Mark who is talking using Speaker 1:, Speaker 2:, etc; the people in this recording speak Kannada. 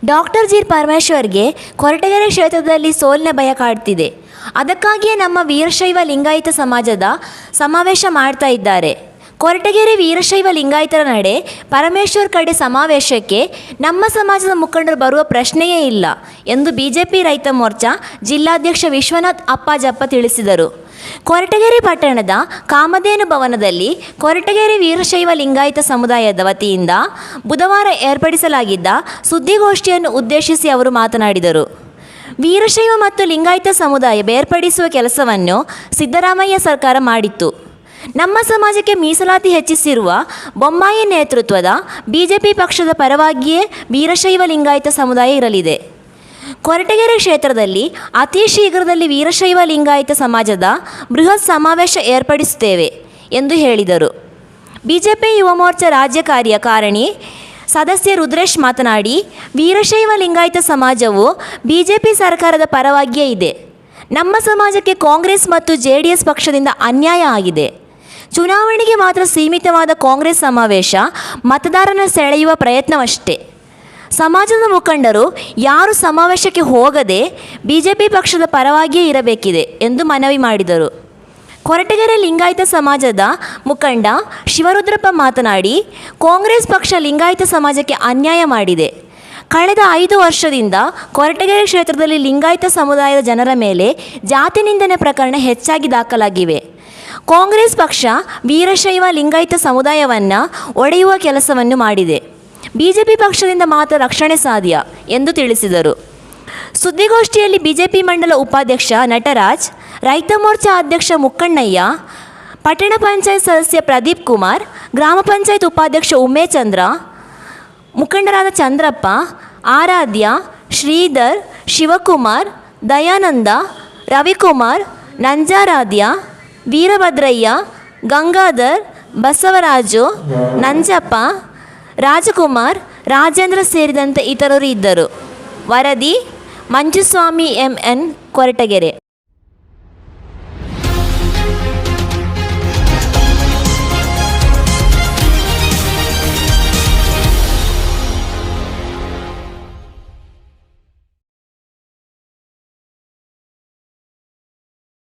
Speaker 1: ಡಾಕ್ಟರ್ ಜಿ ಪರಮೇಶ್ವರ್ಗೆ ಕೊರಟಗೆರೆ ಕ್ಷೇತ್ರದಲ್ಲಿ ಸೋಲಿನ ಭಯ ಕಾಡ್ತಿದೆ. ಅದಕ್ಕಾಗಿಯೇ ನಮ್ಮ ವೀರಶೈವ ಲಿಂಗಾಯತ ಸಮಾಜದ ಸಮಾವೇಶ ಮಾಡ್ತಾ ಇದ್ದಾರೆ. ಕೊರಟಗೆರೆ ವೀರಶೈವ ಲಿಂಗಾಯತರ ನಡೆ ಪರಮೇಶ್ವರ್ ಕಡೆ ಸಮಾವೇಶಕ್ಕೆ ನಮ್ಮ ಸಮಾಜದ ಮುಖಂಡರು ಬರುವ ಪ್ರಶ್ನೆಯೇ ಇಲ್ಲ ಎಂದು ಬಿಜೆಪಿ ರೈತ ಮೋರ್ಚಾ ಜಿಲ್ಲಾಧ್ಯಕ್ಷ ವಿಶ್ವನಾಥ್ ಅಪ್ಪಾಜಪ್ಪ ತಿಳಿಸಿದರು. ಕೊರಟಗೆರೆ ಪಟ್ಟಣದ ಕಾಮಧೇನು ಭವನದಲ್ಲಿ ಕೊರಟಗೆರೆ ವೀರಶೈವ ಲಿಂಗಾಯತ ಸಮುದಾಯದ ವತಿಯಿಂದ ಬುಧವಾರ ಏರ್ಪಡಿಸಲಾಗಿದ್ದ ಸುದ್ದಿಗೋಷ್ಠಿಯನ್ನು ಉದ್ದೇಶಿಸಿ ಅವರು ಮಾತನಾಡಿದರು. ವೀರಶೈವ ಮತ್ತು ಲಿಂಗಾಯತ ಸಮುದಾಯ ಬೇರ್ಪಡಿಸುವ ಕೆಲಸವನ್ನು ಸಿದ್ದರಾಮಯ್ಯ ಸರ್ಕಾರ ಮಾಡಿತ್ತು. ನಮ್ಮ ಸಮಾಜಕ್ಕೆ ಮೀಸಲಾತಿ ಹೆಚ್ಚಿಸಿರುವ ಬೊಮ್ಮಾಯಿ ನೇತೃತ್ವದ ಬಿಜೆಪಿ ಪಕ್ಷದ ಪರವಾಗಿಯೇ ವೀರಶೈವ ಲಿಂಗಾಯತ ಸಮುದಾಯ ಇರಲಿದೆ. ಕೊರಟಗೆರೆ ಕ್ಷೇತ್ರದಲ್ಲಿ ಅತಿ ಶೀಘ್ರದಲ್ಲಿ ವೀರಶೈವ ಲಿಂಗಾಯತ ಸಮಾಜದ ಬೃಹತ್ ಸಮಾವೇಶ ಏರ್ಪಡಿಸುತ್ತೇವೆ ಎಂದು ಹೇಳಿದರು. ಬಿಜೆಪಿ ಯುವ ಮೋರ್ಚಾ ರಾಜ್ಯ ಕಾರ್ಯಕಾರಿಣಿ ಸದಸ್ಯ ರುದ್ರೇಶ್ ಮಾತನಾಡಿ, ವೀರಶೈವ ಲಿಂಗಾಯತ ಸಮಾಜವು ಬಿಜೆಪಿ ಸರ್ಕಾರದ ಪರವಾಗಿಯೇ ಇದೆ. ನಮ್ಮ ಸಮಾಜಕ್ಕೆ ಕಾಂಗ್ರೆಸ್ ಮತ್ತು JDS ಪಕ್ಷದಿಂದ ಅನ್ಯಾಯ ಆಗಿದೆ. ಚುನಾವಣೆಗೆ ಮಾತ್ರ ಸೀಮಿತವಾದ ಕಾಂಗ್ರೆಸ್ ಸಮಾವೇಶ ಮತದಾರನ ಸೆಳೆಯುವ ಪ್ರಯತ್ನವಷ್ಟೇ. ಸಮಾಜದ ಮುಖಂಡರು ಯಾರು ಸಮಾವೇಶಕ್ಕೆ ಹೋಗದೆ ಬಿಜೆಪಿ ಪಕ್ಷದ ಪರವಾಗಿಯೇ ಇರಬೇಕಿದೆ ಎಂದು ಮನವಿ ಮಾಡಿದರು. ಕೊರಟಗೆರೆ ಲಿಂಗಾಯತ ಸಮಾಜದ ಮುಖಂಡ ಶಿವರುದ್ರಪ್ಪ ಮಾತನಾಡಿ, ಕಾಂಗ್ರೆಸ್ ಪಕ್ಷ ಲಿಂಗಾಯತ ಸಮಾಜಕ್ಕೆ ಅನ್ಯಾಯ ಮಾಡಿದೆ. ಕಳೆದ 5 ವರ್ಷದಿಂದ ಕೊರಟಗೆರೆ ಕ್ಷೇತ್ರದಲ್ಲಿ ಲಿಂಗಾಯತ ಸಮುದಾಯದ ಜನರ ಮೇಲೆ ಜಾತಿ ನಿಂದನೆ ಪ್ರಕರಣ ಹೆಚ್ಚಾಗಿ ದಾಖಲಾಗಿವೆ. ಕಾಂಗ್ರೆಸ್ ಪಕ್ಷ ವೀರಶೈವ ಲಿಂಗಾಯತ ಸಮುದಾಯವನ್ನು ಒಡೆಯುವ ಕೆಲಸವನ್ನು ಮಾಡಿದೆ. ಬಿಜೆಪಿ ಪಕ್ಷದಿಂದ ಮಾತ್ರ ರಕ್ಷಣೆ ಸಾಧ್ಯ ಎಂದು ತಿಳಿಸಿದರು. ಸುದ್ದಿಗೋಷ್ಠಿಯಲ್ಲಿ ಬಿಜೆಪಿ ಮಂಡಲ ಉಪಾಧ್ಯಕ್ಷ ನಟರಾಜ್, ರೈತ ಮೋರ್ಚಾ ಅಧ್ಯಕ್ಷ ಮುಕ್ಕಣ್ಣಯ್ಯ, ಪಟ್ಟಣ ಪಂಚಾಯತ್ ಸದಸ್ಯ ಪ್ರದೀಪ್ ಕುಮಾರ್, ಗ್ರಾಮ ಪಂಚಾಯತ್ ಉಪಾಧ್ಯಕ್ಷ ಉಮೇಚಂದ್ರ, ಮುಖಂಡರಾದ ಚಂದ್ರಪ್ಪ, ಆರಾಧ್ಯ, ಶ್ರೀಧರ್, ಶಿವಕುಮಾರ್, ದಯಾನಂದ, ರವಿಕುಮಾರ್, ನಂಜಾರಾಧ್ಯ, ವೀರಭದ್ರಯ್ಯ, ಗಂಗಾಧರ್, ಬಸವರಾಜು, ನಂಜಪ್ಪ, ರಾಜಕುಮಾರ್, ರಾಜೇಂದ್ರ ಸೇರಿದಂತೆ ಇತರರು ಇದ್ದರು. ವರದಿ ಮಂಜುಸ್ವಾಮಿ MN, ಕೊರಟಗೆರೆ.